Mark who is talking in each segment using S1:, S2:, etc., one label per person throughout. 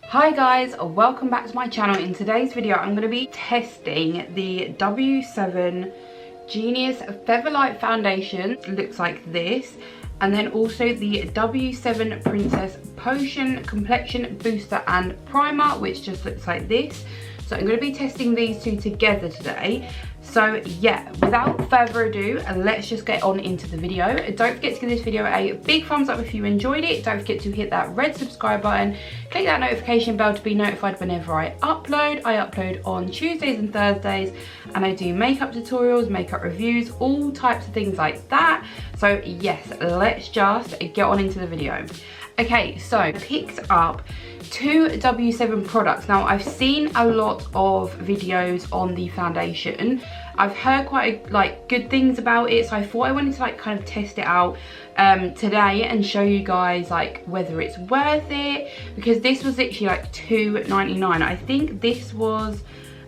S1: Hi guys, welcome back to my channel. In today's video I'm going to be testing the W7 Genius Featherlight foundation. It looks like this, and then also the W7 Princess Potion Complexion Booster and Primer, which just looks like this. So I'm going to be testing these two together today. So yeah, without further ado, let's just get on into the video. Don't forget to give this video a big thumbs up if you enjoyed it. Don't forget to hit that red subscribe button. Click that notification bell to be notified whenever I upload. I upload on Tuesdays and Thursdays, and I do makeup tutorials, makeup reviews, all types of things like that. So yes, let's just get on into the video. Okay, so I picked up two W7 products. Now I've seen a lot of videos on the foundation. I've heard quite good things about it, so I thought I wanted to kind of test it out today and show you guys whether it's worth it, because this was literally $2.99. I think this was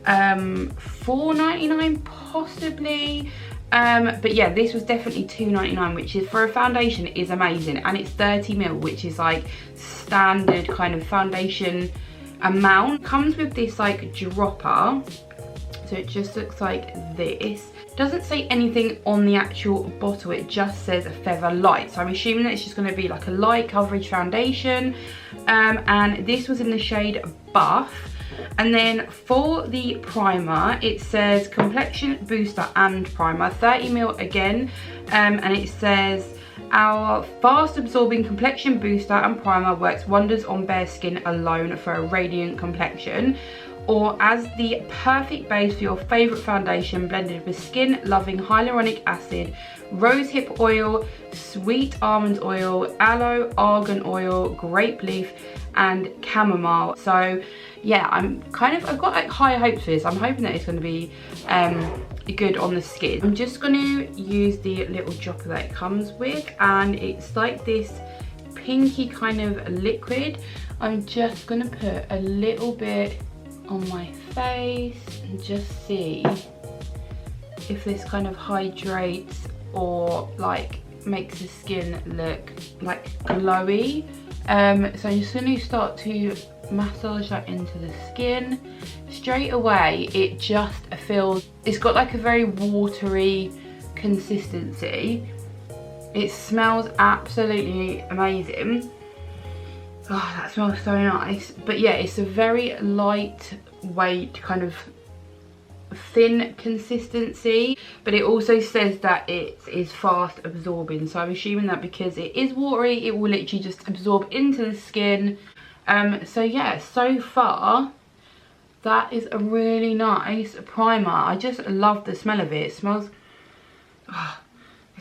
S1: $4.99 possibly. But yeah, this was definitely $2.99, which is, for a foundation, is amazing. And it's 30ml, which is standard kind of foundation amount. Comes with this dropper, so it just looks like this. Doesn't say anything on the actual bottle, it just says Featherlight, so I'm assuming that it's just going to be a light coverage foundation. And this was in the shade Buff. And then for the primer, it says Complexion Booster and Primer, 30ml again, and it says our fast absorbing complexion booster and primer works wonders on bare skin alone for a radiant complexion, or as the perfect base for your favourite foundation, blended with skin loving hyaluronic acid, rosehip oil, sweet almond oil, aloe, argan oil, grape leaf and chamomile. So yeah, I've got high hopes for this. I'm hoping that it's going to be good on the skin. I'm just going to use the little dropper that it comes with, and it's like this pinky kind of liquid. I'm just going to put a little bit on my face and just see if this kind of hydrates or makes the skin look glowy. So I'm just going to start to massage that into the skin. Straight away it just feels, it's got a very watery consistency. It smells absolutely amazing. Oh, that smells so nice. But yeah, it's a very lightweight kind of thin consistency, but it also says that it is fast absorbing, so I'm assuming that because it is watery, it will literally just absorb into the skin. So yeah, so far that is a really nice primer. I just love the smell of it. It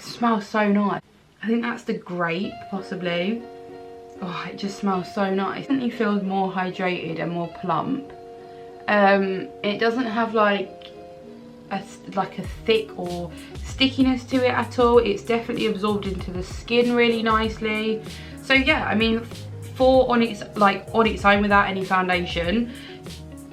S1: smells so nice. I think that's the grape possibly. Oh, it just smells so nice. It definitely feels more hydrated and more plump. It doesn't have a thick or stickiness to it at all. It's definitely absorbed into the skin really nicely. So yeah, I mean, on its own without any foundation,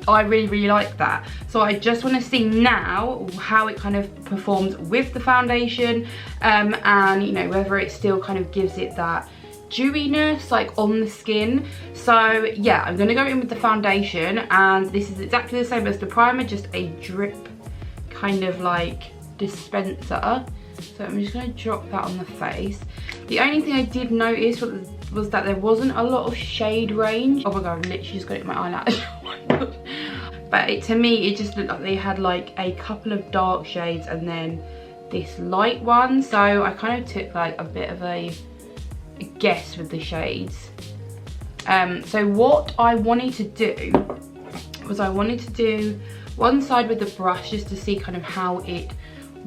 S1: I really like that. So I just want to see now how it kind of performs with the foundation, and you know, whether it still kind of gives it that dewiness on the skin. So yeah, I'm going to go in with the foundation, and this is exactly the same as the primer, just a drip kind of dispenser. So I'm just going to drop that on the face. The only thing I did notice was that there wasn't a lot of shade range. Oh my god, I've literally just got it in my eyelash. Oh my god. But to me, it just looked like they had a couple of dark shades and then this light one. So I kind of took a bit of a guess with the shades. So what I wanted to do was I wanted to do one side with the brush just to see kind of how it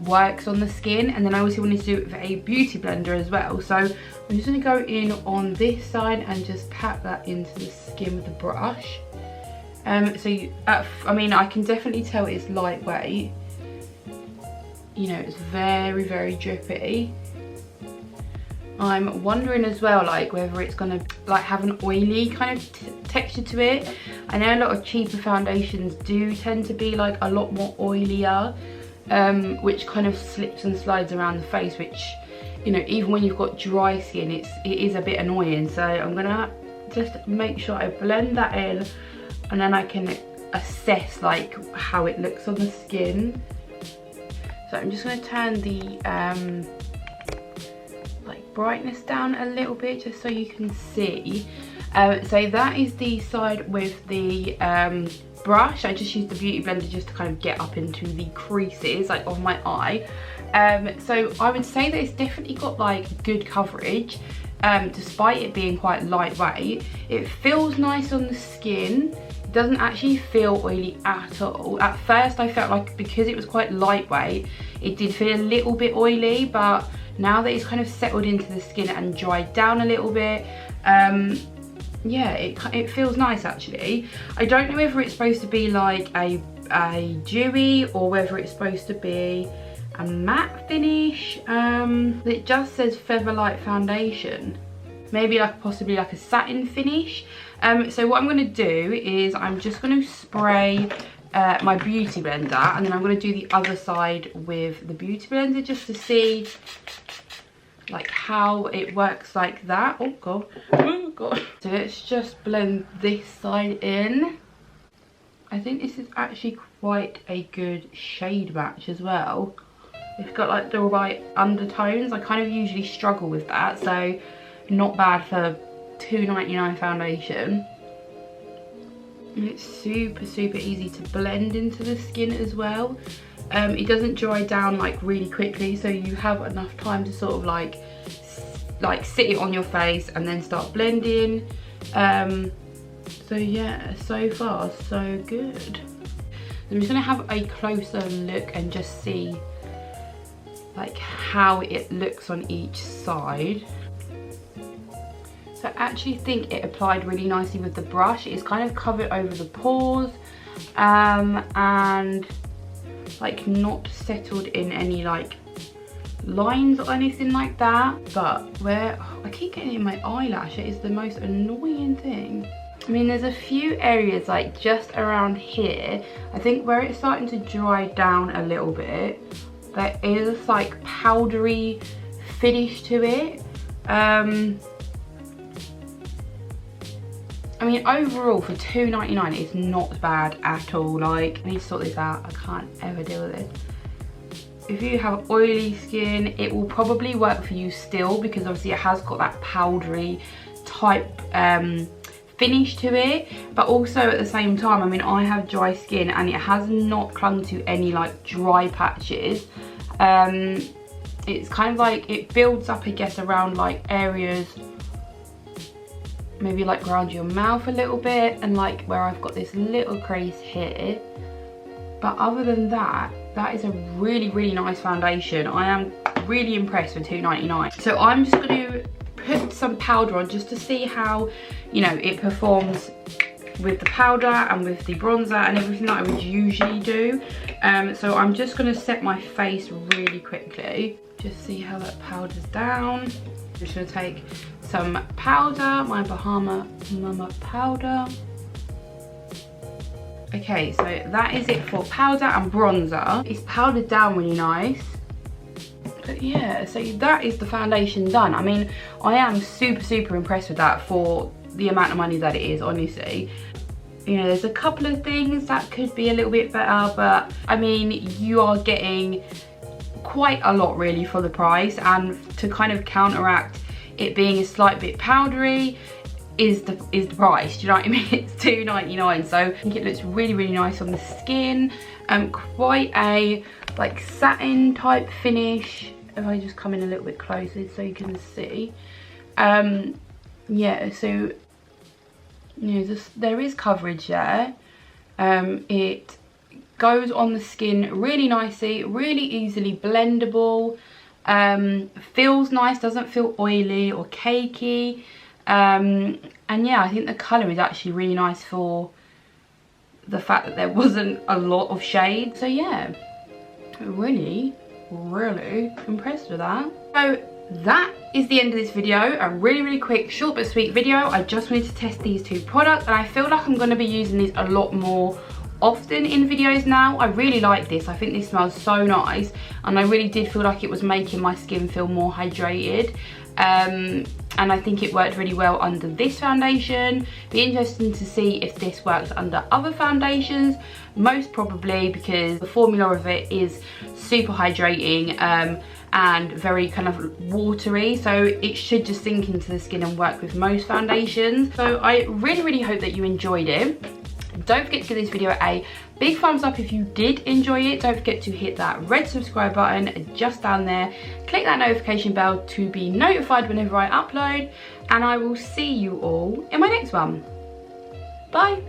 S1: works on the skin, and then I also wanted to do it with a beauty blender as well. So I'm just going to go in on this side and just pat that into the skin with the brush. I mean, I can definitely tell it's lightweight. You know, it's very drippy. I'm wondering as well whether it's gonna have an oily kind of texture to it. I know a lot of cheaper foundations do tend to be a lot more oilier, which kind of slips and slides around the face, which, you know, even when you've got dry skin, it is a bit annoying. So I'm gonna just make sure I blend that in, and then I can assess like how it looks on the skin. So I'm just going to turn the like brightness down a little bit just so you can see. So that is the side with the brush. I just used the beauty blender just to kind of get up into the creases like of my eye. So I would say that it's definitely got like good coverage, despite it being quite lightweight. It feels nice on the skin. It doesn't actually feel oily at all. At first I felt like because it was quite lightweight, it did feel a little bit oily, but now that it's kind of settled into the skin and dried down a little bit, yeah, it feels nice actually. I don't know whether it's supposed to be like a dewy or whether it's supposed to be a matte finish. It just says featherlight foundation. Maybe like possibly like a satin finish. So what I'm going to do is I'm just going to spray my beauty blender, and then I'm going to do the other side with the beauty blender just to see like how it works like that. Oh god, oh god. So let's just blend this side in. I think this is actually quite a good shade match as well. It's got like the right undertones. I kind of usually struggle with that, so not bad for $2.99 foundation. And it's super easy to blend into the skin as well. It doesn't dry down like really quickly, so you have enough time to sort of like sit it on your face and then start blending. So yeah, so far so good. I'm just gonna have a closer look and just see like how it looks on each side. So I actually think it applied really nicely with the brush. It's kind of covered over the pores, and like not settled in any like lines or anything like that. But where I keep getting it in my eyelash, it is the most annoying thing. I mean, there's a few areas like just around here, I think where it's starting to dry down a little bit, there is like powdery finish to it. I mean, overall for $2.99 it's not bad at all. Like, I need to sort this out. I can't ever deal with this. If you have oily skin, it will probably work for you still, because obviously it has got that powdery type finish to it. But also at the same time, I mean, I have dry skin and it has not clung to any like dry patches. It's kind of like, it builds up, I guess, around like areas maybe like around your mouth a little bit, and like where I've got this little crease here. But other than that, that is a really nice foundation. I am really impressed with $2.99. So I'm just going to put some powder on just to see how, you know, it performs with the powder and with the bronzer and everything that I would usually do. So I'm just going to set my face really quickly, just see how that powder's down. I'm just going to take some powder, my Bahama Mama powder. Okay, so that is it for powder and bronzer. It's powdered down really nice. But yeah, so that is the foundation done. I mean, I am super impressed with that for the amount of money that it is, honestly. You know, there's a couple of things that could be a little bit better, but I mean, you are getting quite a lot really for the price, and to kind of counteract it being a slight bit powdery is the price. Do you know what I mean? It's $2.99, so I think it looks really nice on the skin. Quite a like satin type finish. If I just come in a little bit closer so you can see. Yeah, so you know, there is coverage there. It goes on the skin really nicely, really easily blendable. Feels nice, doesn't feel oily or cakey. And yeah, I think the colour is actually really nice for the fact that there wasn't a lot of shade. So yeah, really impressed with that. So that is the end of this video. A really quick, short but sweet video. I just wanted to test these two products, and I feel like I'm going to be using these a lot more often in videos now. I really like this. I think this smells so nice, and I really did feel like it was making my skin feel more hydrated. And and I think it worked really well under this foundation. Be interesting to see if this works under other foundations, most probably, because the formula of it is super hydrating and very kind of watery, so it should just sink into the skin and work with most foundations. So I really hope that you enjoyed it. Don't forget to give this video a big thumbs up if you did enjoy it. Don't forget to hit that red subscribe button just down there. Click that notification bell to be notified whenever I upload, and I will see you all in my next one. Bye.